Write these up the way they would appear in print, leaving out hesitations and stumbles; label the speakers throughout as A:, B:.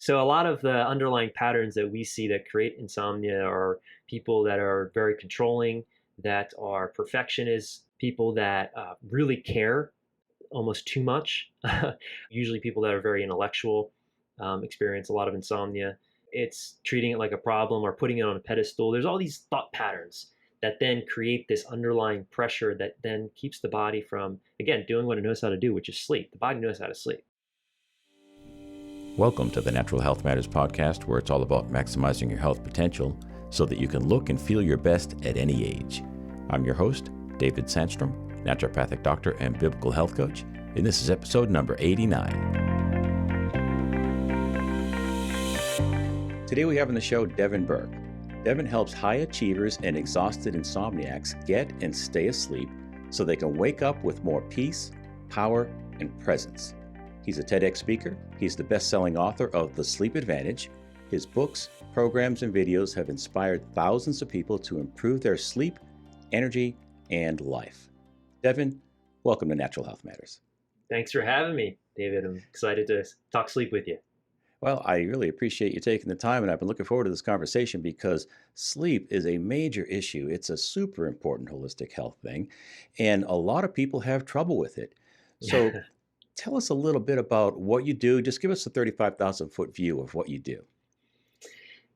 A: So a lot of the underlying patterns that we see that create insomnia are people that are very controlling, that are perfectionists, people that really care almost too much. Usually people that are very intellectual experience a lot of insomnia. It's treating it like a problem or putting it on a pedestal. There's all these thought patterns that then create this underlying pressure that then keeps the body from, again, doing what it knows how to do, which is sleep. The body knows how to sleep.
B: Welcome to the Natural Health Matters podcast, where it's all about maximizing your health potential so that you can look and feel your best at any age. I'm your host, David Sandstrom, naturopathic doctor and biblical health coach, and this is episode number 89. Today we have on the show Devin Burk. Devin helps high achievers and exhausted insomniacs get and stay asleep so they can wake up with more peace, power, and presence. He's a TEDx speaker. He's the best-selling author of The Sleep Advantage. His books, programs, and videos have inspired thousands of people to improve their sleep, energy, and life. Devin, welcome to Natural Health Matters.
A: Thanks for having me, David. I'm excited to talk sleep with you.
B: Well, I really appreciate you taking the time, and I've been looking forward to this conversation because sleep is a major issue. It's a super important holistic health thing, and a lot of people have trouble with it. So tell us a little bit about what you do. Just give us a 35,000-foot view of what you do.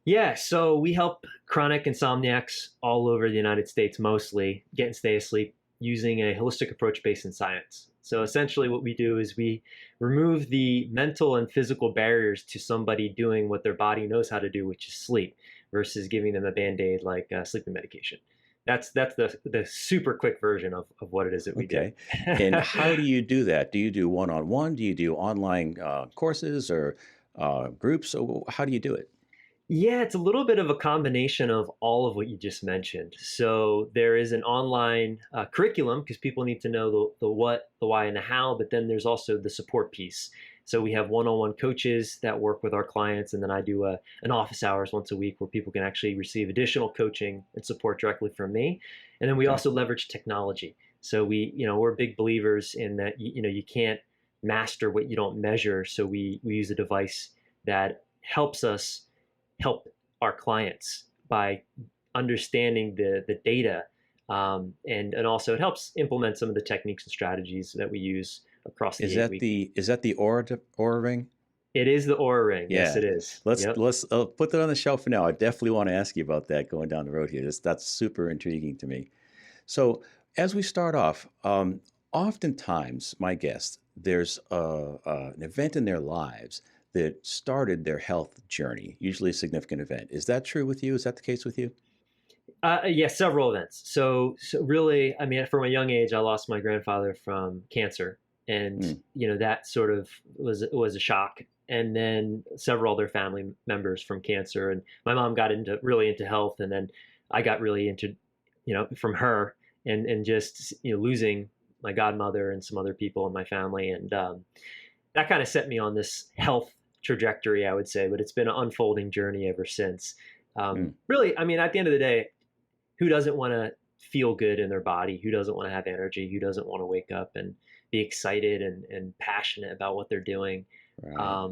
A: Yeah, so we help chronic insomniacs all over the United States mostly get and stay asleep using a holistic approach based in science. So essentially what we do is we remove the mental and physical barriers to somebody doing what their body knows how to do, which is sleep, versus giving them a Band-Aid like sleeping medication. That's the super quick version of what it is that we do.
B: And how do you do that? Do you do one-on-one? Do you do online courses or groups? So how do you do it?
A: Yeah, it's a little bit of a combination of all of what you just mentioned. So there is an online curriculum because people need to know the what, the why, and the how, but then there's also the support piece. So we have one-on-one coaches that work with our clients, and then I do an office hours once a week where people can actually receive additional coaching and support directly from me. And then we also leverage technology. So we're big believers in that, you can't master what you don't measure. So we use a device that helps us help our clients by understanding the data, and also it helps implement some of the techniques and strategies that we use across the 8 weeks.
B: Is that the Aura Ring?
A: It is the Aura Ring.
B: Yeah.
A: Yes, it is.
B: Let's put that on the shelf for now. I definitely want to ask you about that going down the road here. That's super intriguing to me. So as we start off, oftentimes my guests, there's an event in their lives that started their health journey, usually a significant event. Is that true with you? Is that the case with you?
A: Yes, several events. So really, I mean, from a young age, I lost my grandfather from cancer, and that sort of was a shock. And then several other family members from cancer, and my mom got really into health, and then I got really into, from her, and just losing my godmother and some other people in my family, and that kind of set me on this health trajectory, I would say, but it's been an unfolding journey ever since. Really, I mean, at the end of the day, who doesn't want to feel good in their body? Who doesn't want to have energy? Who doesn't want to wake up and be excited and passionate about what they're doing?
B: Right.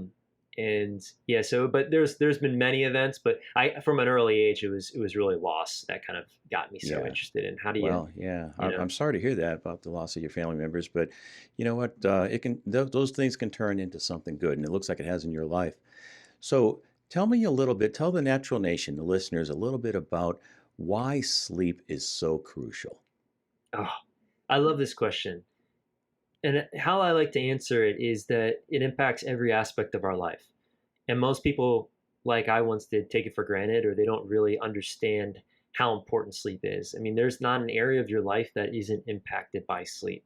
A: But there's been many events, but from an early age, it was really loss that kind of got me so interested in how do you.
B: Well, yeah, I'm sorry to hear that about the loss of your family members, but you know what? Those things can turn into something good, and it looks like it has in your life. So tell the Natural Nation, the listeners, a little bit about why sleep is so crucial.
A: Oh, I love this question. And how I like to answer it is that it impacts every aspect of our life. And most people, like I once did, take it for granted, or they don't really understand how important sleep is. I mean, there's not an area of your life that isn't impacted by sleep.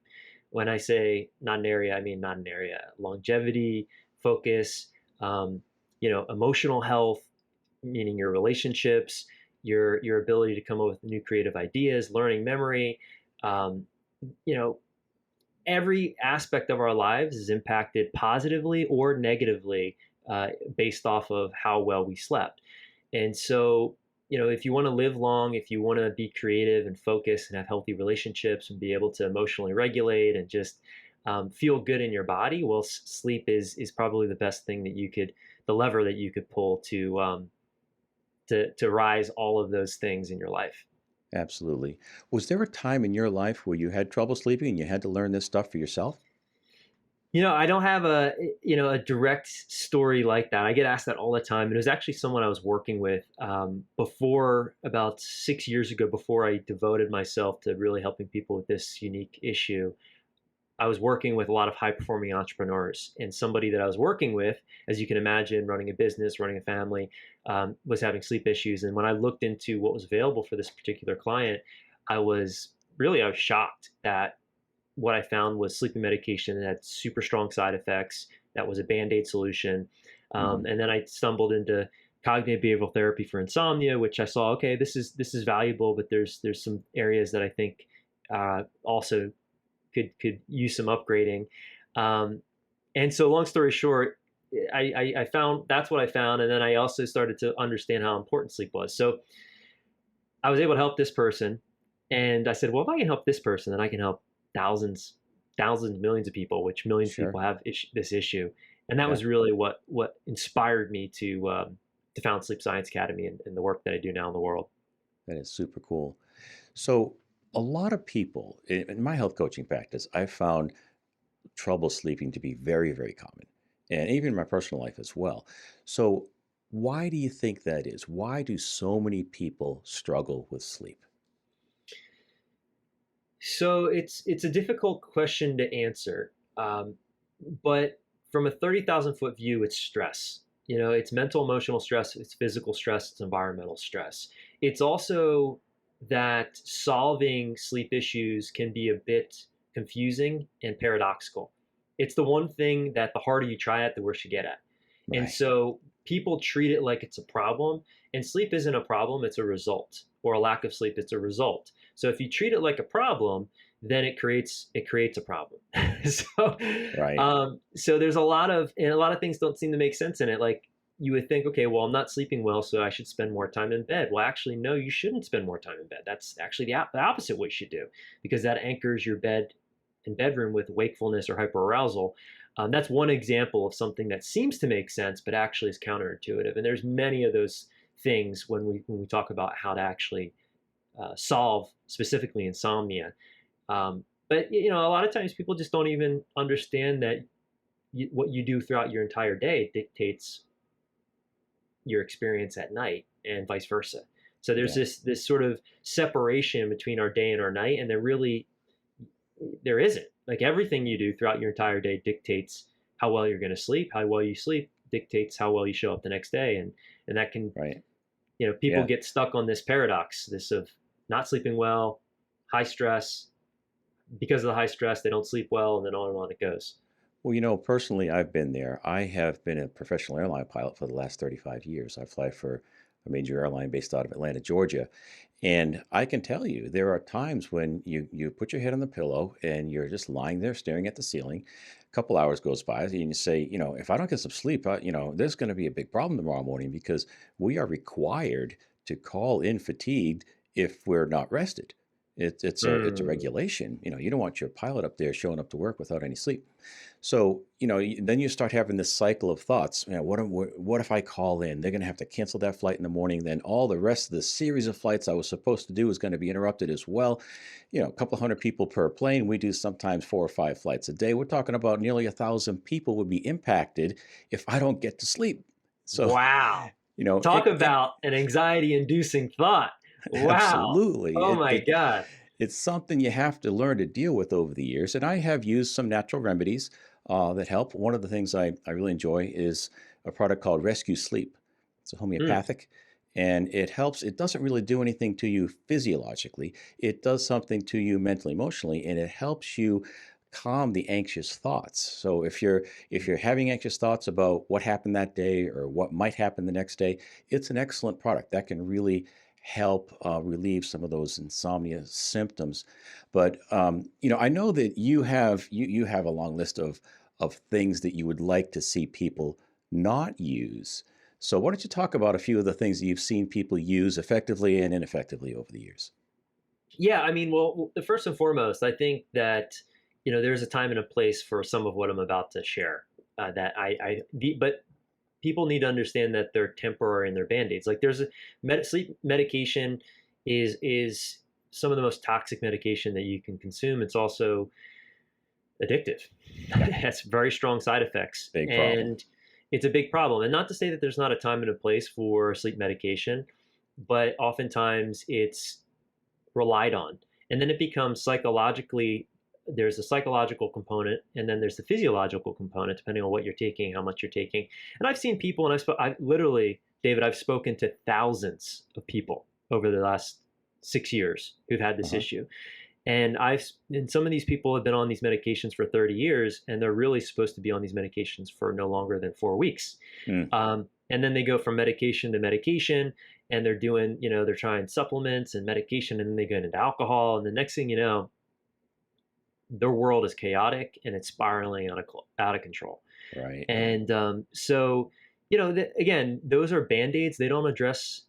A: When I say not an area, I mean not an area. Longevity, focus, emotional health, meaning your relationships, your ability to come up with new creative ideas, learning, memory, every aspect of our lives is impacted positively or negatively based off of how well we slept. And so, if you want to live long, if you want to be creative and focus and have healthy relationships and be able to emotionally regulate and just feel good in your body, well, sleep is probably the best thing that you could the lever that you could pull to rise all of those things in your life.
B: Absolutely. Was there a time in your life where you had trouble sleeping and you had to learn this stuff for yourself?
A: I don't have a direct story like that. I get asked that all the time. And it was actually someone I was working with before, about 6 years ago, before I devoted myself to really helping people with this unique issue. I was working with a lot of high performing entrepreneurs, and somebody that I was working with, as you can imagine, running a business, running a family, was having sleep issues. And when I looked into what was available for this particular client, I was shocked that what I found was sleeping medication that had super strong side effects. That was a band-aid solution.
B: Hmm.
A: And then I stumbled into cognitive behavioral therapy for insomnia, which I saw, okay, this is valuable, but there's some areas that I think also could use some upgrading. Um, and so, long story short, I found that's what I found, and then I also started to understand how important sleep was. So I was able to help this person, and I said, well, if I can help this person, then I can help thousands, thousands, millions of people, which millions of
B: Sure.
A: people have this issue. And that
B: Yeah,
A: was really what inspired me to found Sleep Science Academy and the work that I do now in the world.
B: that is super cool. So, a lot of people in my health coaching practice, I've found trouble sleeping to be very, very common, and even in my personal life as well. So, why do you think that is? Why do so many people struggle with sleep?
A: So it's a difficult question to answer, but from a 30,000 foot view, it's stress. It's mental, emotional stress, it's physical stress, it's environmental stress. It's also that solving sleep issues can be a bit confusing and paradoxical. It's the one thing that the harder you try it, the worse you get at. And
B: Right.
A: so people treat it like it's a problem, and sleep isn't a problem, it's a result, or a lack of sleep, it's a result. So if you treat it like a problem, then it creates a problem. so
B: Right.
A: so there's a lot of things don't seem to make sense in it. Like, you would think, okay, well, I'm not sleeping well, so I should spend more time in bed. Well, actually, no, you shouldn't spend more time in bed. That's actually the opposite what you should do, because that anchors your bed and bedroom with wakefulness or hyperarousal. That's one example of something that seems to make sense, but actually is counterintuitive. And there's many of those things when we talk about how to actually solve specifically insomnia. But a lot of times people just don't even understand that what you do throughout your entire day dictates your experience at night, and vice versa. So there's
B: Yeah.
A: this sort of separation between our day and our night, and there isn't. Like, everything you do throughout your entire day dictates how well you're going to sleep. How well you sleep dictates how well you show up the next day, and that can,
B: Right.
A: people
B: Yeah.
A: get stuck on this paradox, this of not sleeping well, high stress. Because of the high stress, they don't sleep well, and then on it goes.
B: Well, personally, I've been there. I have been a professional airline pilot for the last 35 years. I fly for a major airline based out of Atlanta, Georgia. And I can tell you, there are times when you put your head on the pillow and you're just lying there staring at the ceiling. A couple hours goes by and you say, if I don't get some sleep, there's going to be a big problem tomorrow morning because we are required to call in fatigued if we're not rested. It's a
A: Mm.
B: regulation. You don't want your pilot up there showing up to work without any sleep. So, then you start having this cycle of thoughts. What if I call in? They're going to have to cancel that flight in the morning. Then all the rest of the series of flights I was supposed to do is going to be interrupted as well. A couple hundred people per plane. We do sometimes 4 or 5 flights a day. We're talking about nearly 1,000 people would be impacted if I don't get to sleep. So,
A: Wow. Talk
B: it
A: about an anxiety-inducing thought. Wow.
B: absolutely
A: Oh my God.
B: it's something you have to learn to deal with over the years. And I have used some natural remedies that help. One of the things I really enjoy is a product called Rescue Sleep. It's a
A: Mm.
B: homeopathic, and it helps. It doesn't really do anything to you physiologically. It does something to you mentally, emotionally, and it helps you calm the anxious thoughts. So if you're having anxious thoughts about what happened that day or what might happen the next day, it's an excellent product that can really help relieve some of those insomnia symptoms. But I know that you have a long list of things that you would like to see people not use. So why don't you talk about a few of the things that you've seen people use effectively and ineffectively over the years?
A: Yeah, I mean, well, the first and foremost, I think that there's a time and a place for some of what I'm about to share. But people need to understand that they're temporary and they're band-aids. Like there's a sleep medication is some of the most toxic medication that you can consume. It's also addictive.
B: Yeah,
A: It has very strong side effects,
B: big problem.
A: and it's a big problem. And not to say that there's not a time and a place for sleep medication, but oftentimes it's relied on. And then it becomes psychologically, there's a psychological component, and then there's the physiological component, depending on what you're taking, how much you're taking. And I've seen people, and I literally, David, I've spoken to thousands of people over the last 6 years who've had this
B: Uh-huh.
A: issue. And some of these people have been on these medications for 30 years, and they're really supposed to be on these medications for no longer than 4 weeks.
B: Mm.
A: And then they go from medication to medication, and they're doing, they're trying supplements and medication, and then they get into alcohol. And the next thing you know, their world is chaotic and it's spiraling out of control.
B: Right.
A: And so, again, those are band-aids. They don't address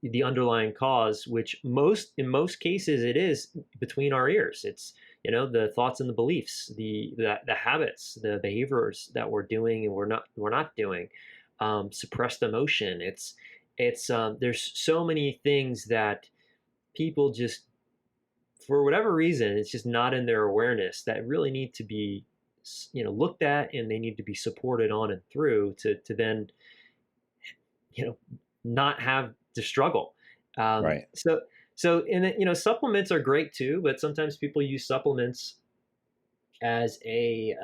A: the underlying cause, which in most cases it is between our ears. It's the thoughts and the beliefs, the habits, the behaviors that we're doing and we're not doing, suppressed emotion. It's there's so many things that people just, for whatever reason, it's just not in their awareness, that really need to be looked at, and they need to be supported on and through to then not have to struggle.
B: Right.
A: So and supplements are great too, but sometimes people use supplements as a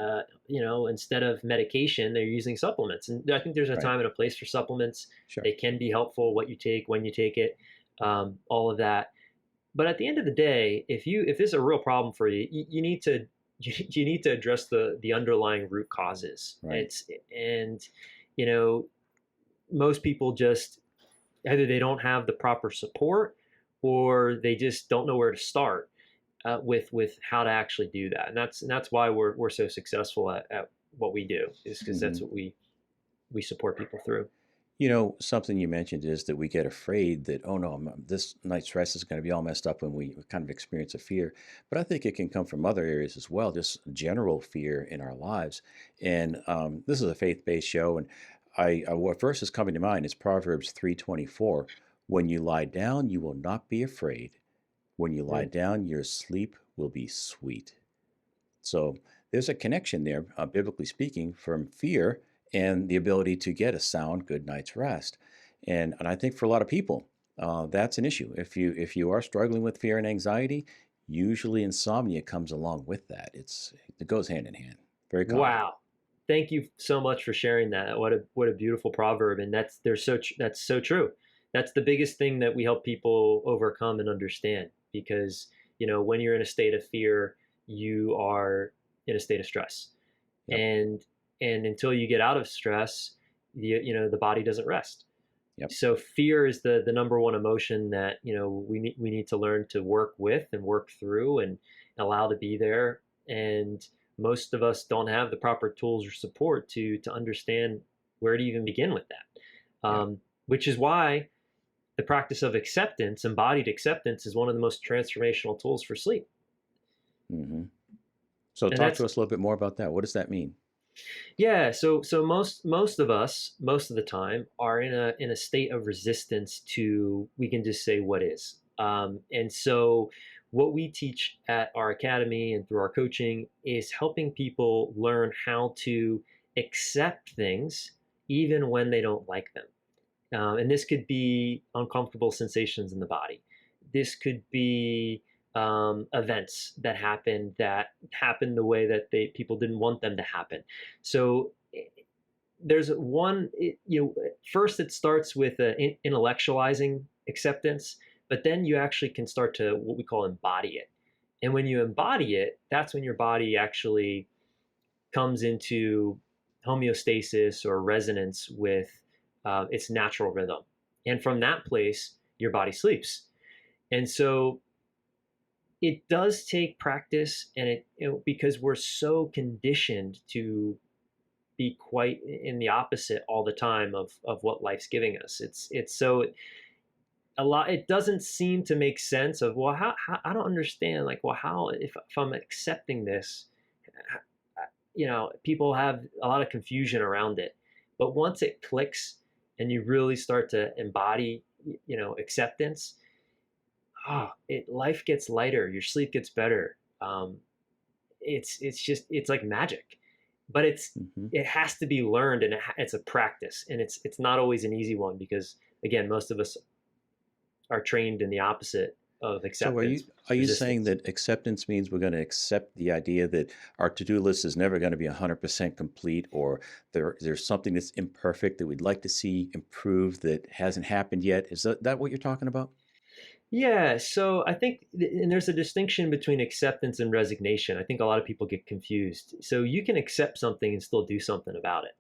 A: instead of medication, they're using supplements. And I think there's a
B: Right.
A: time and a place for supplements.
B: Sure.
A: They can be helpful, what you take, when you take it, all of that. But at the end of the day, if this is a real problem for you, you need to address the underlying root causes.
B: Right.
A: And you know most people just, either they don't have the proper support, or they just don't know where to start with how to actually do that. And that's why we're so successful at what we do, is because that's
B: Mhm.
A: what we support people through.
B: Something you mentioned is that we get afraid that, oh no, this night's rest is going to be all messed up when we kind of experience a fear. But I think it can come from other areas as well, just general fear in our lives. And this is a faith-based show, and what verse is coming to mind is Proverbs 3:24. When you lie down, you will not be afraid. When you lie
A: Mm.
B: down, your sleep will be sweet. So there's a connection there, biblically speaking, from fear and the ability to get a sound, good night's rest. And I think for a lot of people, that's an issue. If you are struggling with fear and anxiety, usually insomnia comes along with that. It goes hand in hand. Very common.
A: Wow. Thank you so much for sharing that. What a beautiful proverb. And that's so true. That's the biggest thing that we help people overcome and understand, because when you're in a state of fear, you are in a state of stress.
B: Yep.
A: And until you get out of stress, the body doesn't rest.
B: Yep.
A: So fear is the number one emotion that we need to learn to work with and work through and allow to be there. And most of us don't have the proper tools or support to understand where to even begin with that.
B: Yeah.
A: Which is why the practice of acceptance, embodied acceptance, is one of the most transformational tools for sleep.
B: hmm So
A: And
B: talk
A: that's
B: to us a little bit more about that. What does that mean?
A: Yeah, so most of us, most of the time, are in a state of resistance to, we can just say, what is. And so what we teach at our academy and through our coaching is helping people learn how to accept things even when they don't like them. And this could be uncomfortable sensations in the body. This could be events that happen the way that people didn't want them to happen. So there's first it starts with intellectualizing acceptance, but then you actually can start to what we call embody it. And when you embody it, that's when your body actually comes into homeostasis or resonance with its natural rhythm. And from that place, your body sleeps. And so it does take practice, and because we're so conditioned to be quite in the opposite all the time of what life's giving us. It's so a lot. It doesn't seem to make sense of, well, how I don't understand, like, well, how if I'm accepting this, people have a lot of confusion around it. But once it clicks and you really start to embody, acceptance, life gets lighter, your sleep gets better. It's like magic, but
B: Hmm.
A: it has to be learned, and it's a practice, and it's not always an easy one because again, most of us are trained in the opposite of
B: So
A: acceptance, which
B: are
A: is
B: you saying
A: resistance.
B: that acceptance means we're going to accept the idea that our to-do list is never going to be 100% complete, or there's something that's imperfect that we'd like to see improved that hasn't happened yet? Is that what you're talking about?
A: Yeah, so I think, and there's a distinction between acceptance and resignation. I think a lot of people get confused. So you can accept something and still do something about it.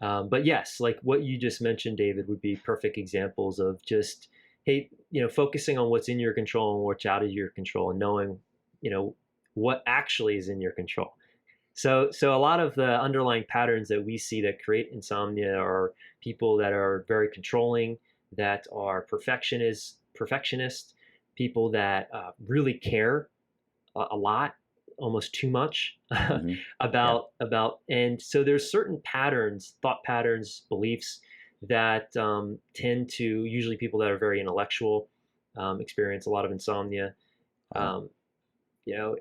A: But yes, like what you just mentioned, David, would be perfect examples of just, hey, focusing on what's in your control and what's out of your control, and knowing, you know, what actually is in your control. So a lot of the underlying patterns that we see that create insomnia are people that are very controlling, that are perfectionist, people that really care a lot, almost too much
B: Hmm. Yeah.
A: about. And so there's certain patterns, thought patterns, beliefs that tend to, usually people that are very intellectual, experience a lot of insomnia.
B: Uh,
A: Um,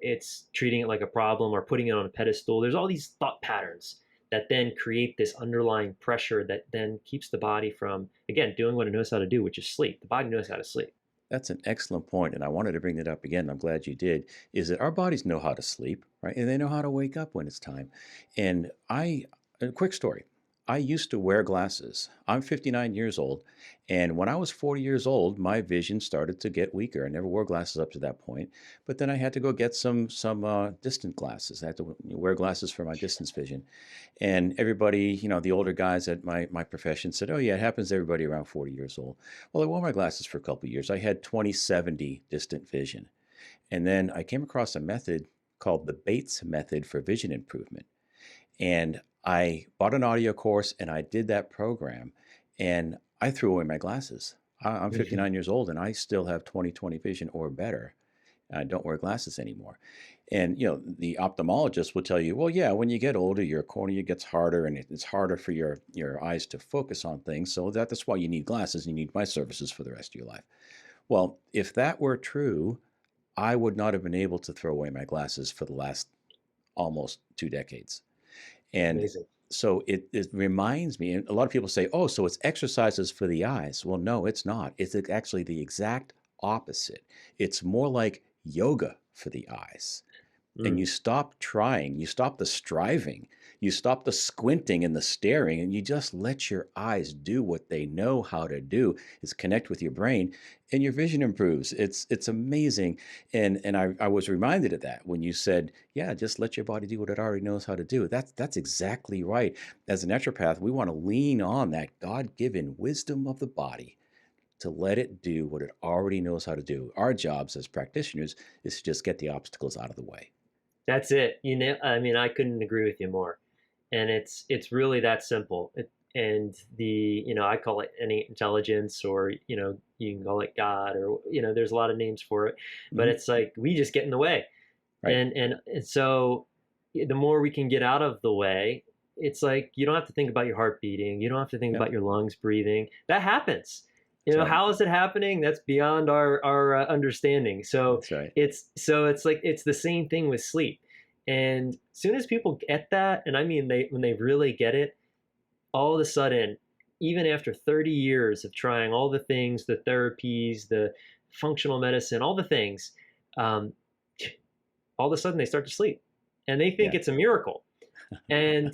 A: it's treating it like a problem or putting it on a pedestal. There's all these thought patterns that then create this underlying pressure that then keeps the body from, again, doing what it knows how to do, which is sleep. The body knows how to sleep.
B: That's an excellent point, and I wanted to bring that up again. I'm glad you did. Is that our bodies know how to sleep, right? And they know how to wake up when it's time. And a quick story. I used to wear glasses. I'm 59 years old, and when I was 40 years old, my vision started to get weaker. I never wore glasses up to that point, but then I had to go get some distant glasses. I had to wear glasses for my distance vision. And everybody, the older guys at my profession said, "Oh yeah, it happens to everybody around 40 years old." Well, I wore my glasses for a couple of years. I had 20/70 distant vision. And then I came across a method called the Bates method for vision improvement. And I bought an audio course and I did that program, and I threw away my glasses. I'm
A: Mm-hmm.
B: 59 years old and I still have 20/20 vision or better. I don't wear glasses anymore. And the ophthalmologist will tell you, well, yeah, when you get older, your cornea gets harder, and it's harder for your eyes to focus on things. So that's why you need glasses, and you need my services for the rest of your life. Well, if that were true, I would not have been able to throw away my glasses for the last almost 2 decades. And
A: Amazing.
B: so it reminds me, and a lot of people say, oh, so it's exercises for the eyes. Well, no, it's not. It's actually the exact opposite. It's more like yoga for the eyes. And
A: Mm.
B: you stop trying, you stop the striving, you stop the squinting and the staring, and you just let your eyes do what they know how to do, is connect with your brain, and your vision improves. It's amazing. And I was reminded of that when you said, yeah, just let your body do what it already knows how to do. That's exactly right. As a naturopath, we want to lean on that God-given wisdom of the body to let it do what it already knows how to do. Our jobs as practitioners is to just get the obstacles out of the way.
A: That's it. I mean, I couldn't agree with you more. And it's really that simple. And I call it innate intelligence, or you can call it God, or there's a lot of names for it. But
B: Hmm.
A: it's like we just get in the way,
B: Right.
A: and so the more we can get out of the way, it's like you don't have to think about your heart beating, you don't have to think
B: Yep.
A: about your lungs breathing. That happens.
B: That's right.
A: How is it happening? That's beyond our understanding. So
B: That's right.
A: it's like it's the same thing with sleep. And as soon as people get that, and I mean when they really get it, all of a sudden, even after 30 years of trying all the things, the therapies, the functional medicine, all the things, um, all of a sudden they start to sleep, and they think
B: Yeah.
A: it's a miracle. And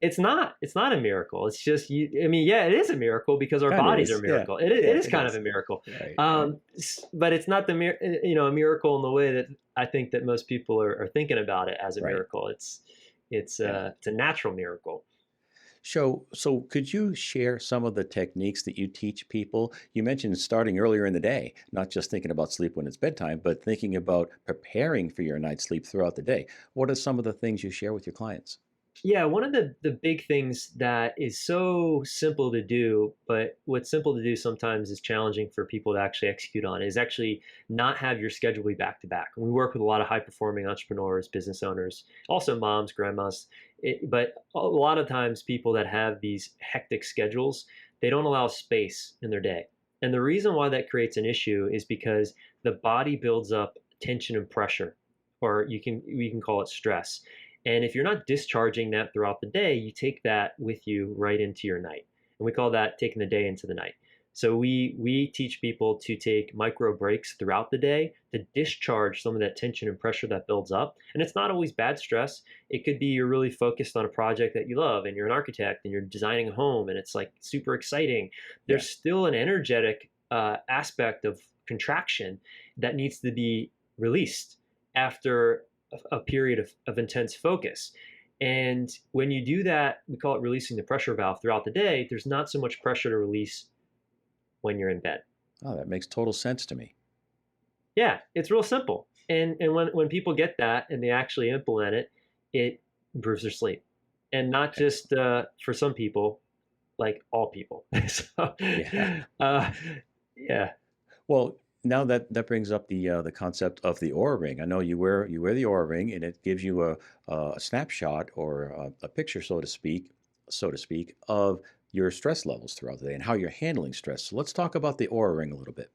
A: it's not a miracle. It's just I mean, yeah, it is a miracle because our
B: Kind of
A: bodies are a
B: is. Yeah.
A: miracle. It
B: Yeah.
A: is
B: It
A: kind of a
B: is.
A: miracle.
B: Right. Right.
A: But it's not a miracle in the way that I think that most people are thinking about it as a
B: Right.
A: miracle. It's
B: Yeah.
A: it's a natural miracle.
B: So could you share some of the techniques that you teach people? You mentioned starting earlier in the day, not just thinking about sleep when it's bedtime, but thinking about preparing for your night's sleep throughout the day. What are some of the things you share with your clients?
A: Yeah, one of the big things that is so simple to do, but what's simple to do sometimes is challenging for people to actually execute on, is actually not have your schedule be back to back. And we work with a lot of high performing entrepreneurs, business owners, also moms, grandmas, But a lot of times people that have these hectic schedules, they don't allow space in their day. And the reason why that creates an issue is because the body builds up tension and pressure, or we can call it stress. And if you're not discharging that throughout the day, you take that with you right into your night. And we call that taking the day into the night. So we teach people to take micro breaks throughout the day to discharge some of that tension and pressure that builds up. And it's not always bad stress. It could be you're really focused on a project that you love and you're an architect and you're designing a home and it's like super exciting.
B: Yeah.
A: There's still an energetic aspect of contraction that needs to be released after a period of intense focus. And when you do that, we call it releasing the pressure valve throughout the day. There's not so much pressure to release when you're in bed.
B: Oh, that makes total sense to me.
A: Yeah, it's real simple. And when people get that and they actually implement it, it improves their sleep. And not just for some people, like all people. So,
B: Yeah.
A: yeah.
B: Well, now that brings up the concept of the Aura Ring. I know you wear the Aura Ring, and it gives you a snapshot or a picture, so to speak, of your stress levels throughout the day and how you're handling stress. So let's talk about the Aura Ring a little bit.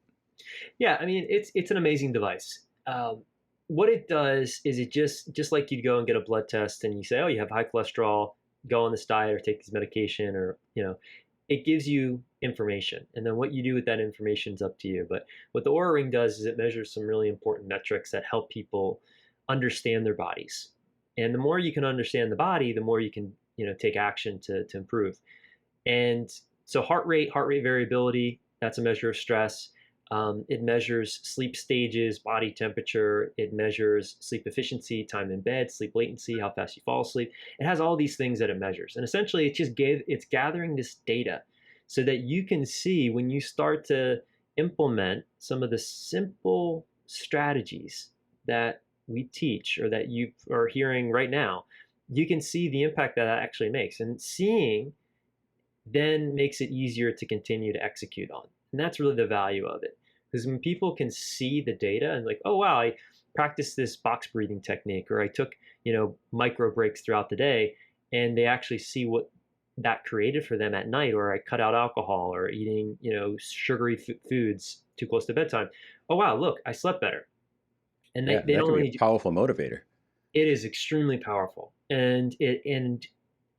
A: Yeah, I mean, it's an amazing device. What it does is it just like you'd go and get a blood test and you say, oh, you have high cholesterol, go on this diet or take this medication, or it gives you information, and then what you do with that information is up to you. But what the Aura Ring does is it measures some really important metrics that help people understand their bodies. And the more you can understand the body, the more you can take action to improve. And so heart rate variability, that's a measure of stress. It measures sleep stages, body temperature. It measures sleep efficiency, time in bed, sleep latency, how fast you fall asleep. It has all these things that it measures. And essentially it's gathering this data so that you can see when you start to implement some of the simple strategies that we teach or that you are hearing right now, you can see the impact that actually makes. And seeing then makes it easier to continue to execute on. And that's really the value of it. Because when people can see the data and like, oh, wow, I practiced this box breathing technique, or I took, micro breaks throughout the day, and they actually see what that created for them at night, or I cut out alcohol or eating, sugary foods too close to bedtime. Oh, wow, look, I slept better. And
B: Yeah,
A: they
B: that
A: don't
B: could be
A: only
B: a powerful motivator.
A: it is extremely powerful. And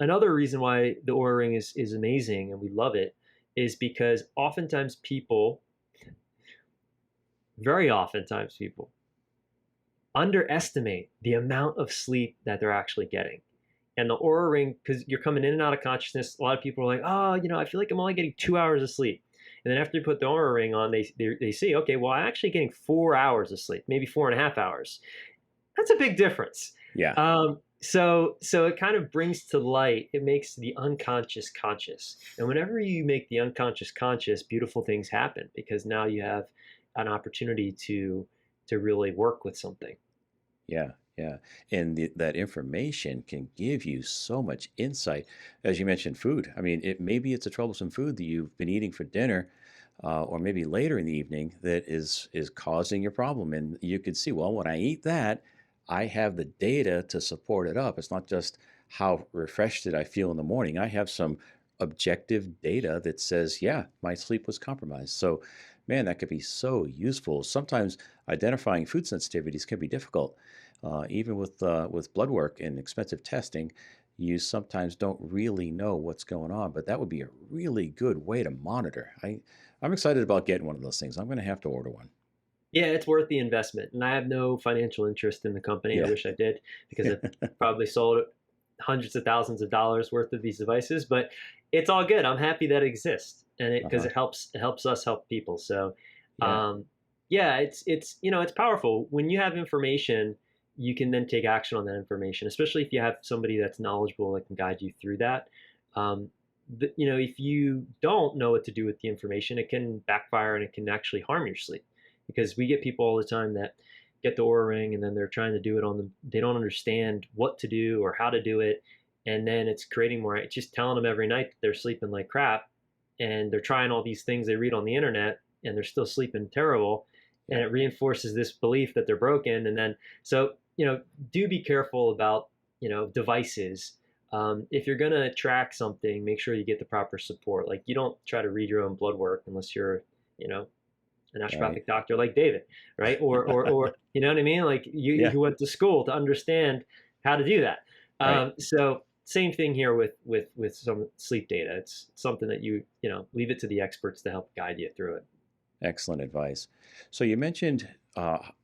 A: another reason why the Oura Ring is amazing and we love it is because very oftentimes people underestimate the amount of sleep that they're actually getting. And the Oura Ring, because you're coming in and out of consciousness, a lot of people are like, oh, I feel like I'm only getting 2 hours of sleep. And then after you put the Oura Ring on, they see, okay, well, I'm actually getting 4 hours of sleep, maybe 4.5 hours. That's a big difference.
B: Yeah.
A: So it kind of brings to light, it makes the unconscious conscious. And whenever you make the unconscious conscious, beautiful things happen, because now you have an opportunity to really work with something.
B: Yeah, yeah. And that information can give you so much insight. As you mentioned, food. I mean, maybe it's a troublesome food that you've been eating for dinner, or maybe later in the evening that is causing your problem. And you could see, well, when I eat that, I have the data to support it up. It's not just how refreshed did I feel in the morning. I have some objective data that says, yeah, my sleep was compromised. So, man, that could be so useful. Sometimes identifying food sensitivities can be difficult. Even with blood work and expensive testing, you sometimes don't really know what's going on. But that would be a really good way to monitor. I'm excited about getting one of those things. I'm going to have to order one.
A: Yeah, it's worth the investment. And I have no financial interest in the company. I
B: Yeah.
A: wish I did, because I've probably sold hundreds of thousands of dollars worth of these devices, but it's all good. I'm happy that it exists, and because
B: Uh-huh.
A: it helps us help people. So,
B: Yeah.
A: yeah, it's powerful when you have information. You can then take action on that information, especially if you have somebody that's knowledgeable that can guide you through that. If you don't know what to do with the information, it can backfire and it can actually harm your sleep, because we get people all the time that get the Oura Ring and then they're trying to do it on them. They don't understand what to do or how to do it. And then it's just telling them every night that they're sleeping like crap, and they're trying all these things they read on the internet and they're still sleeping terrible. And
B: Yeah.
A: it reinforces this belief that they're broken. And then, so, do be careful about, devices. If you're going to track something, make sure you get the proper support. Like you don't try to read your own blood work unless you're, you know, a
B: Right.
A: naturopathic doctor like David, right? Or you know what I mean? Like
B: Yeah.
A: you went to school to understand how to do that.
B: Right.
A: So same thing here with some sleep data. It's something that you know leave it to the experts to help guide you through it.
B: Excellent advice. So you mentioned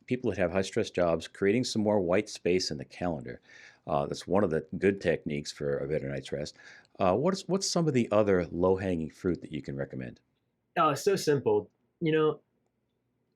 B: people that have high stress jobs creating some more white space in the calendar. That's one of the good techniques for a better night's rest. What's some of the other low hanging fruit that you can recommend?
A: Oh, it's so simple. You know,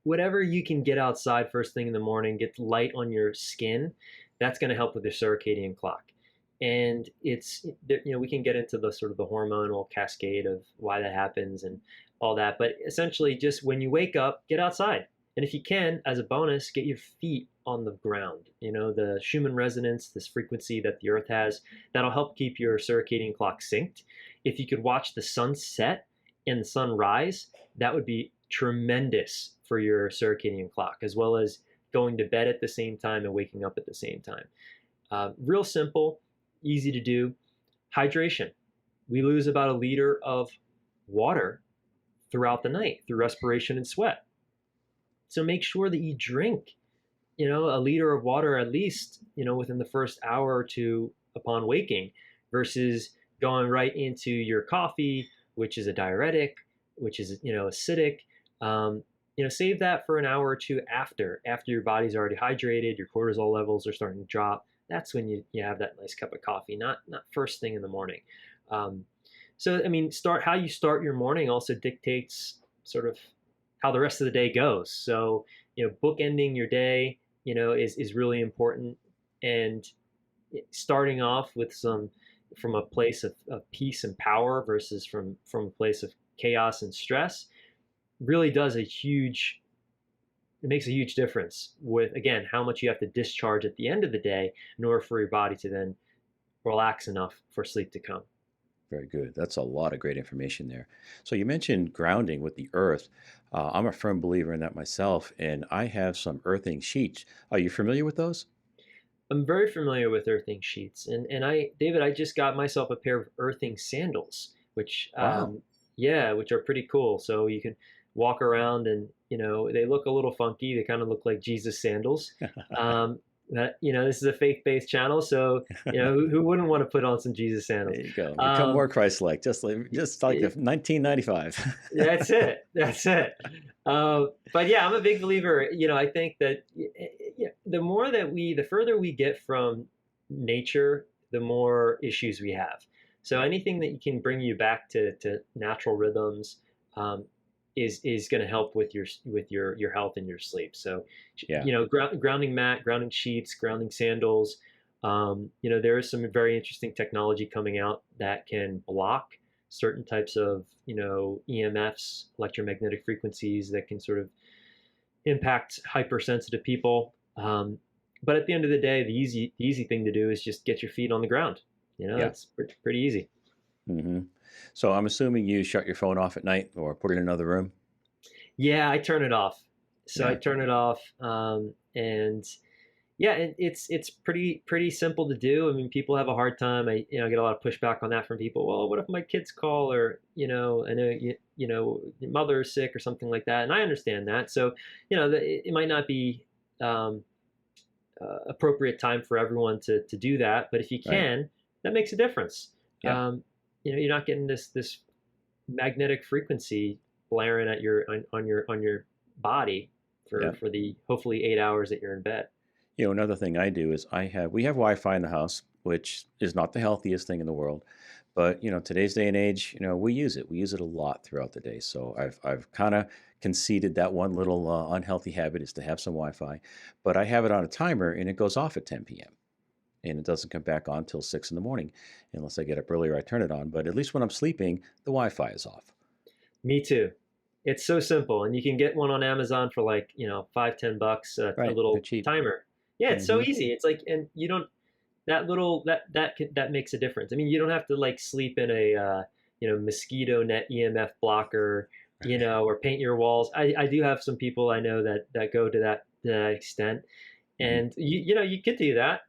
A: whatever you can get outside first thing in the morning, get light on your skin, that's going to help with the circadian clock. And it's, you know, we can get into the sort of the hormonal cascade of why that happens and all that. But essentially, just when you wake up, get outside. And if you can, as a bonus, get your feet on the ground. You know, the Schumann resonance, this frequency that the earth has, that'll help keep your circadian clock synced. If you could watch the sun set and the sun rise, that would be tremendous for your circadian clock, as well as going to bed at the same time and waking up at the same time. Real simple, easy to do. Hydration. We lose about a liter of water throughout the night through respiration and sweat. So make sure that you drink, you know, a liter of water at least, you know, within the first hour or two upon waking versus going right into your coffee, which is a diuretic, which is, you know, acidic. You know, save that for an hour or two after your body's already hydrated, your cortisol levels are starting to drop. That's when you have that nice cup of coffee, not first thing in the morning. Um, so I mean, start how you start your morning also dictates sort of how the rest of the day goes. So you know, bookending your day, you know, is really important, and starting off with some from a place of peace and power versus from a place of chaos and stress really does a huge it makes a huge difference with again how much you have to discharge at the end of the day in order for your body to then relax enough for sleep to come.
B: Very good. That's a lot of great information there. So you mentioned grounding with the earth. I'm a firm believer in that myself, and I have some earthing sheets. Are you familiar with those?
A: I'm very familiar with earthing sheets, and I just got myself a pair of earthing sandals, which
B: Wow.
A: yeah, which are pretty cool. So you can walk around, and you know they look a little funky. They kind of look like Jesus sandals. Um, that you know this is a faith-based channel, so you know who wouldn't want to put on some Jesus
B: There
A: sandals?
B: you go. Become
A: Um,
B: more Christ-like, just like the 1995.
A: That's it. That's it. But yeah, I'm a big believer. You know, I think that the further we get from nature, the more issues we have. So anything that can bring you back to natural rhythms um, is going to help with your health and your sleep. So,
B: Yeah.
A: you know, grounding mat, grounding sheets, grounding sandals. You know, there is some very interesting technology coming out that can block certain types of you know EMFs, electromagnetic frequencies that can sort of impact hypersensitive people. But at the end of the day, the easy thing to do is just get your feet on the ground. You know,
B: Yeah.
A: it's pretty easy.
B: hmm So I'm assuming you shut your phone off at night or put it in another room.
A: Yeah, I turn it off. So I
B: Yeah.
A: turn it off, and yeah, it's pretty simple to do. I mean, people have a hard time. I get a lot of pushback on that from people. Well, what if my kids call, or you know, I know you know your mother is sick or something like that, and I understand that. So you know, it might not be um, appropriate time for everyone to do that, but if you
B: Right.
A: can, that makes a difference.
B: Yeah.
A: You know, you're not getting this magnetic frequency blaring at your body
B: Yeah.
A: for the hopefully 8 hours that you're in bed.
B: Another thing I do is we have Wi-Fi in the house, which is not the healthiest thing in the world, but today's day and age, we use it. We use it a lot throughout the day. So I've kind of conceded that one little unhealthy habit is to have some Wi-Fi, but I have it on a timer and it goes off at 10 p.m. and it doesn't come back on till 6 in the morning, unless I get up earlier. I turn it on, but at least when I'm sleeping, the Wi-Fi is off.
A: Me too. It's so simple, and you can get one on Amazon for like 5-10 bucks. A
B: Right? They're
A: little
B: cheap.
A: timer. Yeah, it's so
B: hmm
A: easy. It's like, and you don't that makes a difference. I mean, you don't have to like sleep in a mosquito net EMF blocker, or paint your walls. I do have some people I know that go to that extent,
B: Hmm.
A: And you could do that,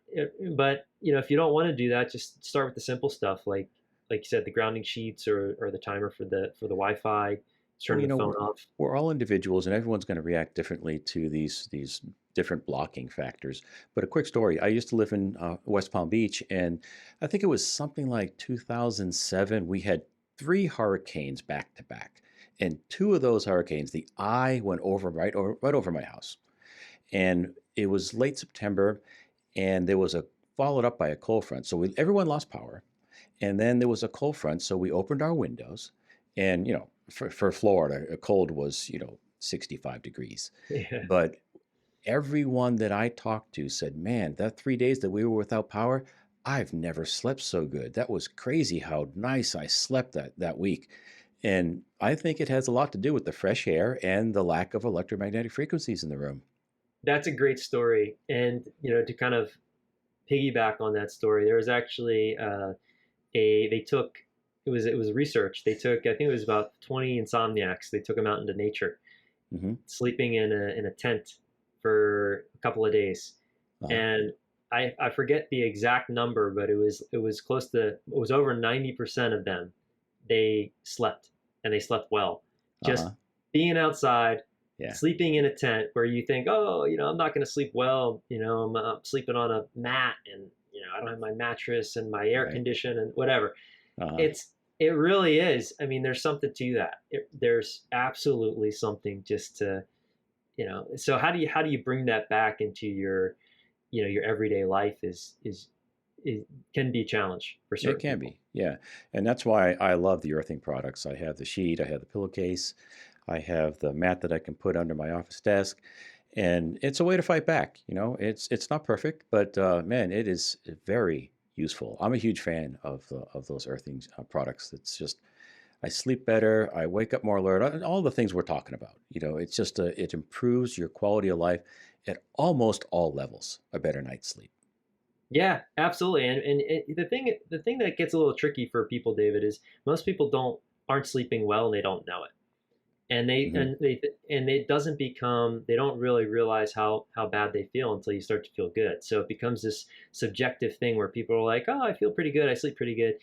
A: but if you don't want to do that, just start with the simple stuff like you said, the grounding sheets or the timer for the Wi-Fi,
B: Well,
A: turning the phone off.
B: we're all individuals, and everyone's going to react differently to these different blocking factors. But a quick story: I used to live in West Palm Beach, and I think it was something like 2007. We had three hurricanes back to back, and two of those hurricanes, the eye went over right over my house, and it was late September, and there was a followed up by a cold front, so everyone lost power. And then there was a cold front, so we opened our windows. And, for Florida, a cold was, 65 degrees.
A: Yeah.
B: But everyone that I talked to said, man, that 3 days that we were without power, I've never slept so good. That was crazy how nice I slept that week. And I think it has a lot to do with the fresh air and the lack of electromagnetic frequencies in the room.
A: That's a great story. And to kind of piggyback on that story, there was actually they took it was research. They took, I think it was about 20 insomniacs. They took them out into nature,
B: Hmm.
A: sleeping in a tent for a couple of days,
B: Uh-huh.
A: and I forget the exact number, but it was close to, it was over 90% of them, they slept, and they slept well. Just
B: Uh-huh.
A: being outside,
B: Yeah.
A: sleeping in a tent where you think, oh, I'm not going to sleep well. I'm sleeping on a mat, and I don't have my mattress and my air
B: Right.
A: condition and whatever.
B: Uh-huh.
A: It really is. I mean, there's something to that. There's absolutely something just to, so how do you bring that back into your everyday life is can be a challenge for
B: It
A: certain
B: can
A: people.
B: be, yeah. And that's why I love the earthing products. I have the sheet, I have the pillowcase, I have the mat that I can put under my office desk, and it's a way to fight back. It's not perfect, but man, it is very useful. I'm a huge fan of those earthing products. It's just I sleep better, I wake up more alert, all the things we're talking about. It's just it improves your quality of life at almost all levels. A better night's sleep.
A: Yeah, absolutely. And the thing that gets a little tricky for people, David, is most people aren't sleeping well and they don't know it. And they
B: Hmm.
A: and they and it doesn't become, they don't really realize how bad they feel until you start to feel good. So it becomes this subjective thing where people are like, oh, I feel pretty good, I sleep pretty good.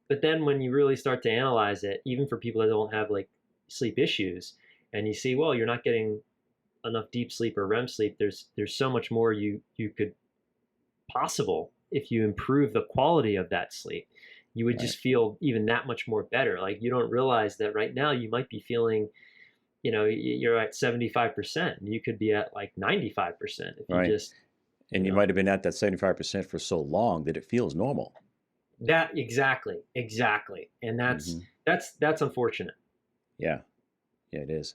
A: But then when you really start to analyze it, even for people that don't have like sleep issues, and you see, well, you're not getting enough deep sleep or REM sleep, there's so much more you could possible if you improve the quality of that sleep. You would
B: Right.
A: just feel even that much more better. Like, you don't realize that right now you might be feeling, you're at 75%, and you could be at like 95% if you
B: Right.
A: just, you
B: And you
A: know,
B: might have been at that 75% for so long that it feels normal.
A: that exactly. And that's
B: Hmm.
A: that's that's unfortunate.
B: Yeah, yeah, it is.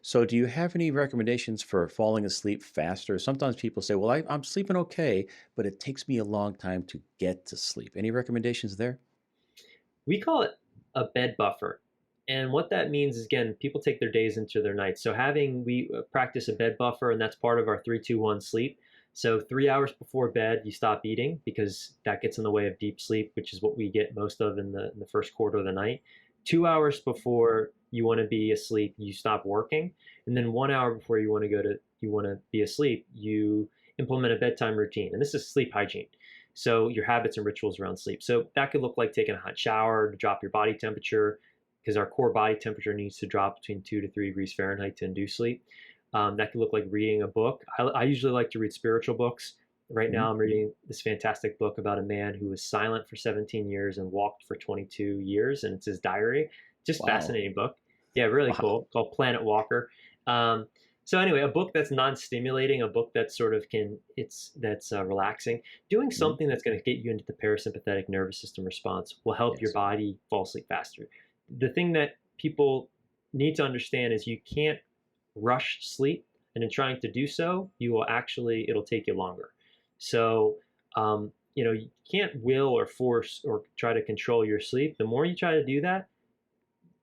B: So, do you have any recommendations for falling asleep faster? Sometimes people say, well, I'm sleeping okay, but it takes me a long time to get to sleep. Any recommendations there?
A: We call it a bed buffer. And what that means is, again, people take their days into their nights. So we practice a bed buffer, and that's part of our 3-2-1 sleep. So 3 hours before bed, you stop eating because that gets in the way of deep sleep, which is what we get most of in the first quarter of the night. 2 hours before you want to be asleep, you stop working. And then 1 hour before you want to be asleep, you implement a bedtime routine. And this is sleep hygiene. So your habits and rituals around sleep. So that could look like taking a hot shower to drop your body temperature, because our core body temperature needs to drop between 2 to 3 degrees Fahrenheit to induce sleep. That could look like reading a book. I usually like to read spiritual books. Right
B: Hmm.
A: now, I'm reading this fantastic book about a man who was silent for 17 years and walked for 22 years, and it's his diary. Just
B: Wow.
A: fascinating book. Yeah, really
B: Wow.
A: cool. Called Planet Walker. Um, so anyway, a book that's non-stimulating, a book that sort of that's relaxing. Doing
B: Hmm.
A: something that's going to get you into the parasympathetic nervous system response will help your
B: Yes.
A: body fall asleep faster. The thing that people need to understand is you can't rush sleep, and in trying to do so, it'll take you longer. So, you can't will or force or try to control your sleep. The more you try to do that,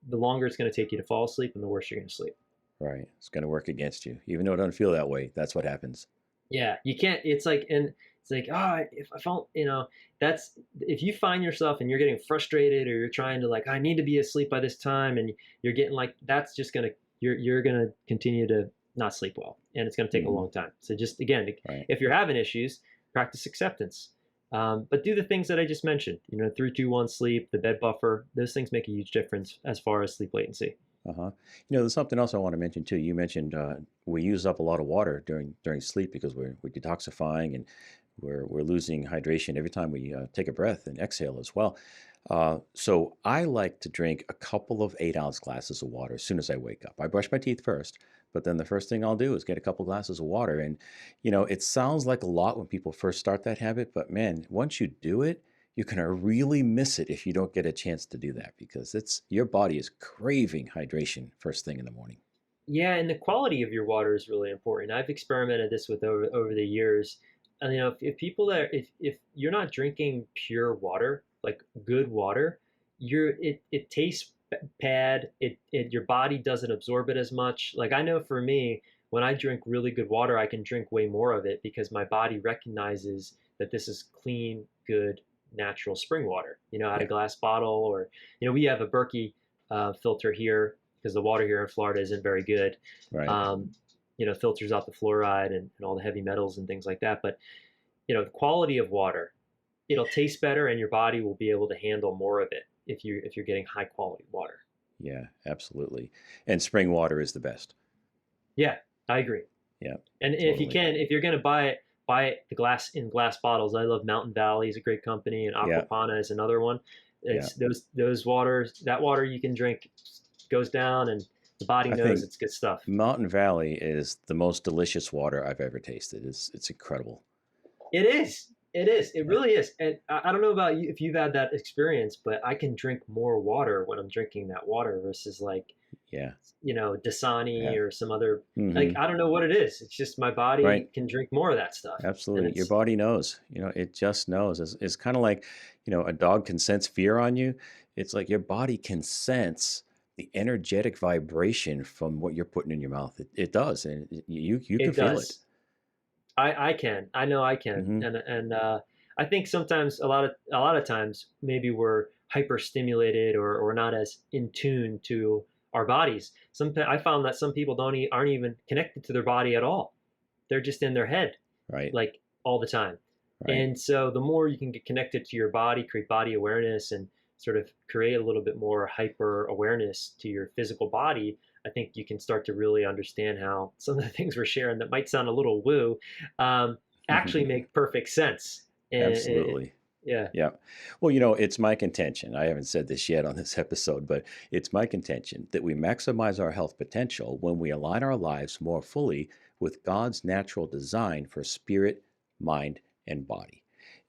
A: the longer it's going to take you to fall asleep, and the worse you're going to sleep.
B: Right. It's going to work against you. Even though it doesn't feel that way, that's what happens.
A: Yeah, you can't. It's like, oh, if I felt, that's, if you find yourself and you're getting frustrated, or you're trying to, like, I need to be asleep by this time, and you're getting like, that's just gonna, you're gonna continue to not sleep well, and it's going to take a
B: Hmm.
A: long time. So just again,
B: Right.
A: if you're having issues, practice acceptance. But do the things that I just mentioned. 3-2-1 sleep, the bed buffer. Those things make a huge difference as far as sleep latency.
B: Uh-huh. There's something else I want to mention too. You mentioned we use up a lot of water during sleep because we're detoxifying and we're losing hydration every time we take a breath and exhale as well. So I like to drink a couple of 8-ounce glasses of water as soon as I wake up. I brush my teeth first, but then the first thing I'll do is get a couple glasses of water. And it sounds like a lot when people first start that habit, but man, once you do it, you're going to really miss it if you don't get a chance to do that because it's your body is craving hydration first thing in the morning.
A: Yeah, and the quality of your water is really important. I've experimented this with over the years. And if people are if you're not drinking pure water, like good water, it tastes bad. It your body doesn't absorb it as much. Like I know for me, when I drink really good water, I can drink way more of it because my body recognizes that this is clean, good, natural spring water. Out
B: Yeah,
A: of glass bottle, or we have a Berkey filter here because the water here in Florida isn't very good.
B: right.
A: Um, filters out the fluoride and all the heavy metals and things like that. But the quality of water, it'll taste better, and your body will be able to handle more of it if you're getting high quality water.
B: Yeah, absolutely. And spring water is the best.
A: Yeah, I agree.
B: Yeah,
A: And
B: totally.
A: if you're gonna buy it in glass bottles. I love Mountain Valley is a great company, and
B: Yeah,
A: Aquapana is another one.
B: yeah.
A: It's those waters that water you can drink goes down, and the body
B: I
A: knows
B: think
A: it's good stuff.
B: Mountain Valley is the most delicious water I've ever tasted. It's incredible.
A: It is. It is. It
B: Yeah,
A: really is. And I don't know about you if you've had that experience, but I can drink more water when I'm drinking that water versus like,
B: yeah,
A: Dasani
B: yeah.
A: or some other, like,
B: Hmm.
A: I don't know what it is. It's just my body
B: Right.
A: can drink more of that stuff. And
B: Absolutely. Your
A: it's
B: body knows. It just knows. It's kind of like, a dog can sense fear on you. It's like your body can sense the energetic vibration from what you're putting in your mouth. It does, and you can
A: it
B: feel it.
A: does. I can. I know I can.
B: Hmm.
A: And I think sometimes a lot of times maybe we're hyper stimulated, or not as in tune to our bodies. I found that some people aren't even connected to their body at all. They're just in their head,
B: Right.
A: like, all the time.
B: Right.
A: And so the more you can get connected to your body, create body awareness, and sort of create a little bit more hyper awareness to your physical body, I think you can start to really understand how some of the things we're sharing that might sound a little woo actually make perfect sense. And
B: Absolutely.
A: yeah,
B: Yeah. Well, it's my contention. I haven't said this yet on this episode, but it's my contention that we maximize our health potential when we align our lives more fully with God's natural design for spirit, mind, and body.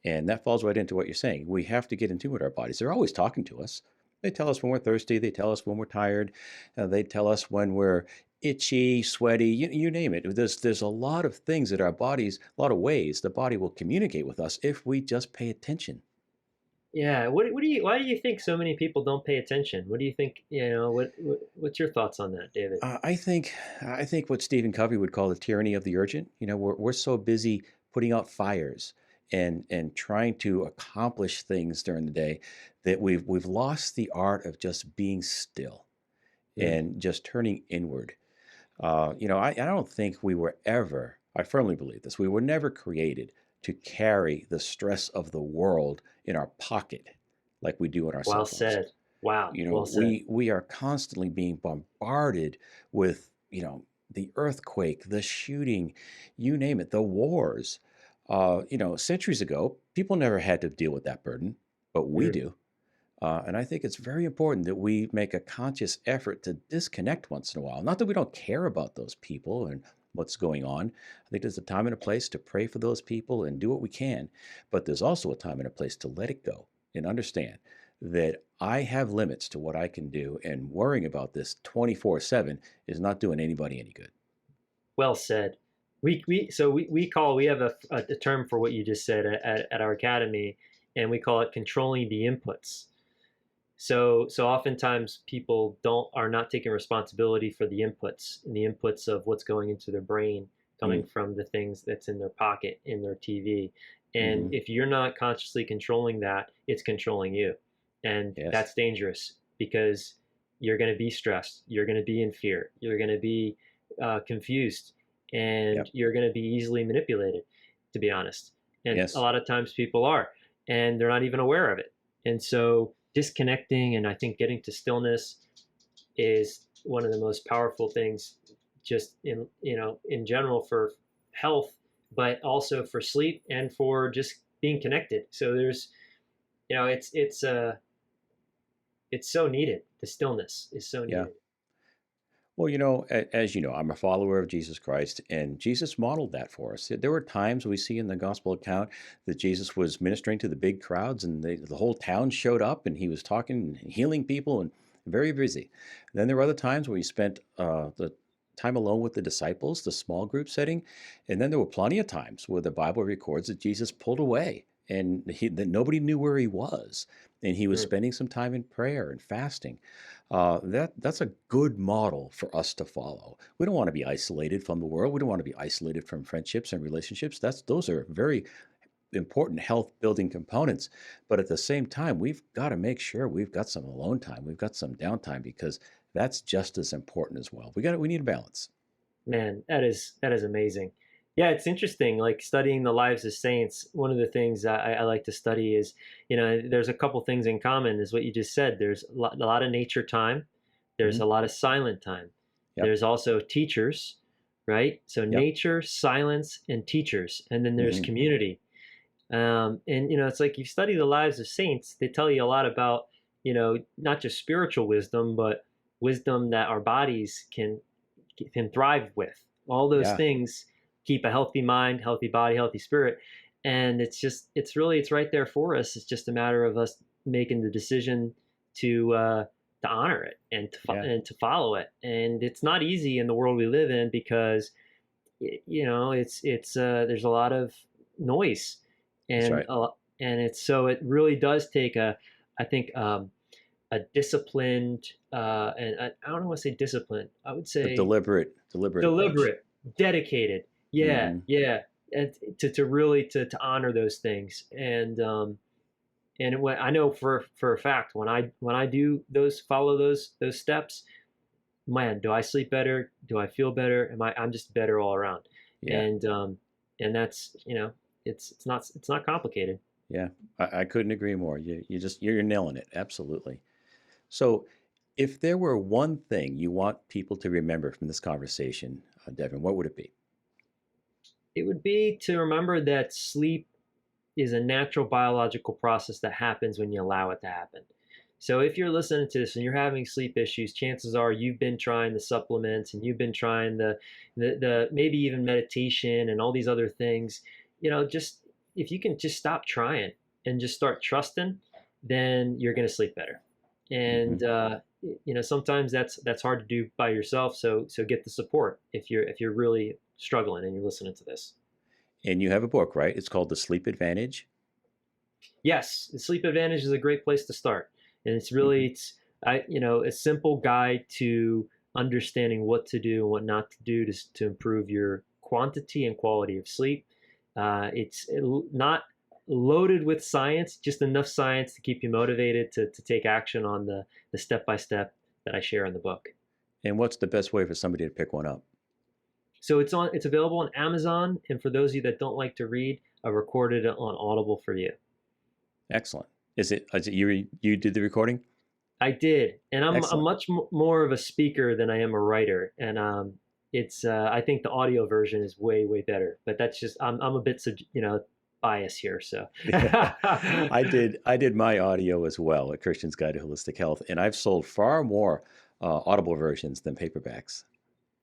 B: And that falls right into what you're saying. We have to get in tune with our bodies. They're always talking to us. They tell us when we're thirsty. They tell us when we're tired. They tell us when we're itchy, sweaty, you name it. There's a lot of things that our bodies, a lot of ways the body will communicate with us if we just pay attention.
A: yeah. Why do you think so many people don't pay attention? What do you think? What's your thoughts on that, David?
B: I think what Stephen Covey would call the tyranny of the urgent. We're so busy putting out fires and trying to accomplish things during the day that we've lost the art of just being still
A: Mm.
B: and just turning inward. I don't think we were ever, I firmly believe this, we were never created to carry the stress of the world in our pocket like we do in our cell
A: Well
B: phones.
A: said. Wow.
B: You know,
A: Well said.
B: we are constantly being bombarded with, the earthquake, the shooting, you name it, the wars. Centuries ago, people never had to deal with that burden, but we
A: Mm.
B: do. And I think it's very important that we make a conscious effort to disconnect once in a while. Not that we don't care about those people and what's going on. I think there's a time and a place to pray for those people and do what we can. But there's also a time and a place to let it go and understand that I have limits to what I can do. And worrying about this 24/7 is not doing anybody any good.
A: Well said. We have a term for what you just said at our academy, and we call it controlling the inputs. So oftentimes people don't are not taking responsibility for the inputs, and the inputs of what's going into their brain coming
B: Mm,
A: from the things that's in their pocket, in their TV. And
B: hmm.
A: if you're not consciously controlling that, it's controlling you. And
B: Yes.
A: that's dangerous because you're going to be stressed, you're going to be in fear, you're going to be confused, and
B: Yep.
A: you're going to be easily manipulated, to be honest. And a
B: Yes.
A: lot of times people are, and they're not even aware of it. And so disconnecting, and I think getting to stillness is one of the most powerful things, just in general for health, but also for sleep and for just being connected. So there's, it's so needed. The stillness is so
B: Yeah.
A: needed.
B: Well, as you know, I'm a follower of Jesus Christ, and Jesus modeled that for us. There were times we see in the gospel account that Jesus was ministering to the big crowds, and the whole town showed up, and he was talking and healing people, and very busy. Then there were other times where he spent the time alone with the disciples, the small group setting, and then there were plenty of times where the Bible records that Jesus pulled away, and that nobody knew where he was, and he was
A: Mm.
B: spending some time in prayer and fasting. That's a good model for us to follow. We don't want to be isolated from the world. We don't want to be isolated from friendships and relationships. Those are very important health building components. But at the same time, we've got to make sure we've got some alone time. We've got some downtime because that's just as important as well. We need a balance.
A: Man, that is amazing. Yeah, it's interesting. Like studying the lives of saints. One of the things I like to study is, there's a couple things in common. Is what you just said. There's a lot of nature time. There's
B: Hmm.
A: a lot of silent time.
B: Yep.
A: There's also teachers, right? So
B: Yep.
A: nature, silence, and teachers, and then there's
B: Hmm.
A: community. And it's like you study the lives of saints. They tell you a lot about, not just spiritual wisdom, but wisdom that our bodies can thrive with. All those
B: Yeah.
A: things keep a healthy mind, healthy body, healthy spirit. And it's right there for us. It's just a matter of us making the decision to honor it
B: Yeah.
A: and to follow it. And it's not easy in the world we live in because it's there's a lot of noise,
B: That's
A: and
B: right.
A: it's so it really does take I think a disciplined, and I don't want to say disciplined. I would
B: A
A: say
B: deliberate approach.
A: deliberate, dedicated. Yeah,
B: Hmm.
A: yeah, and to really to honor those things. And when I know for a fact when I do follow those steps, man, do I sleep better? Do I feel better? I'm just better all around.
B: Yeah.
A: And that's it's not complicated.
B: Yeah. I couldn't agree more. You're nailing it. Absolutely. So, if there were one thing you want people to remember from this conversation, Devin, what would it be?
A: It would be to remember that sleep is a natural biological process that happens when you allow it to happen. So if you're listening to this and you're having sleep issues, chances are you've been trying the supplements and you've been trying the maybe even meditation and all these other things. Just if you can just stop trying and just start trusting, then you're going to sleep better.
B: Hmm.
A: And sometimes that's hard to do by yourself. So get the support if you're really struggling and you're listening to this.
B: And you have a book, right? It's called The Sleep Advantage.
A: Yes, the sleep advantage is a great place to start, and it's
B: Hmm.
A: really it's I a simple guide to understanding what to do and what not to do to improve your quantity and quality of sleep. It's not loaded with science, just enough science to keep you motivated to take action on the step by step that I share in the book.
B: And what's the best way for somebody to pick one up?
A: So it's available on Amazon, and for those of you that don't like to read, I recorded it on Audible for you.
B: Excellent. Is it you did the recording?
A: I did, and I'm
B: Excellent.
A: much more of a speaker than I am a writer, and it's I think the audio version is way better. But that's just I'm a bit biased here, so.
B: Yeah. I did my audio as well, A Christian's Guide to Holistic Health, and I've sold far more Audible versions than paperbacks.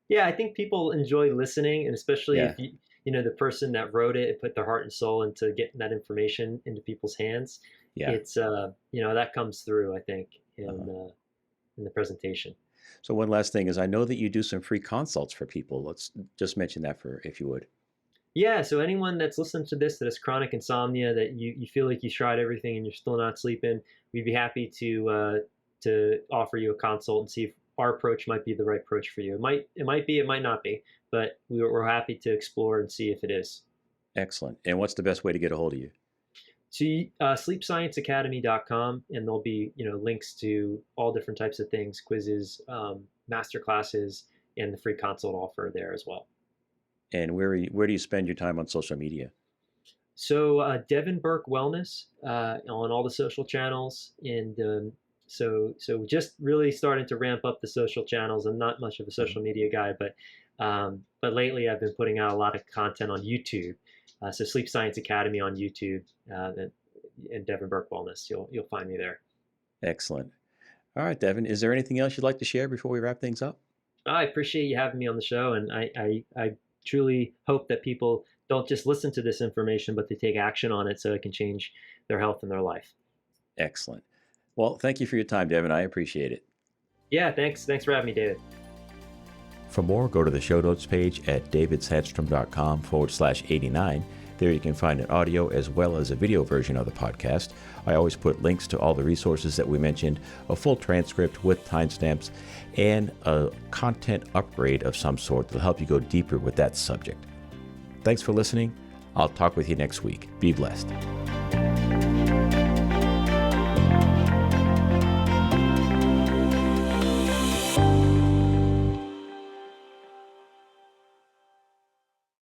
A: Yeah, I think people enjoy listening, and especially
B: Yeah.
A: if the person that wrote it put their heart and soul into getting that information into people's hands.
B: Yeah.
A: It's that comes through, I think,
B: Uh-huh.
A: in the presentation.
B: So one last thing is I know that you do some free consults for people. Let's just mention that for if you would.
A: Yeah, so anyone that's listening to this that has chronic insomnia, that you feel like you tried everything and you're still not sleeping, we'd be happy to offer you a consult and see if our approach might be the right approach for you. It might be, it might not be, but we're happy to explore and see if it is.
B: Excellent. And what's the best way to get a hold of you?
A: So sleepscienceacademy.com, and there'll be links to all different types of things, quizzes, master classes, and the free consult offer there as well.
B: And where do you spend your time on social media?
A: So Devin Burk Wellness on all the social channels, and so just really starting to ramp up the social channels. I'm not much of a social media guy, but lately I've been putting out a lot of content on YouTube. So Sleep Science Academy on YouTube, and Devin Burk Wellness. You'll find me there.
B: Excellent. All right, Devin, is there anything else you'd like to share before we wrap things up?
A: I appreciate you having me on the show, and I truly hope that people don't just listen to this information, but they take action on it so it can change their health and their life.
B: Excellent. Well, thank you for your time, Devin. I appreciate it.
A: Yeah, thanks for having me, David.
B: For more, go to the show notes page at davidsandstrom.com/89. There you can find an audio as well as a video version of the podcast. I always put links to all the resources that we mentioned, a full transcript with timestamps, and a content upgrade of some sort that'll help you go deeper with that subject. Thanks for listening. I'll talk with you next week. Be blessed.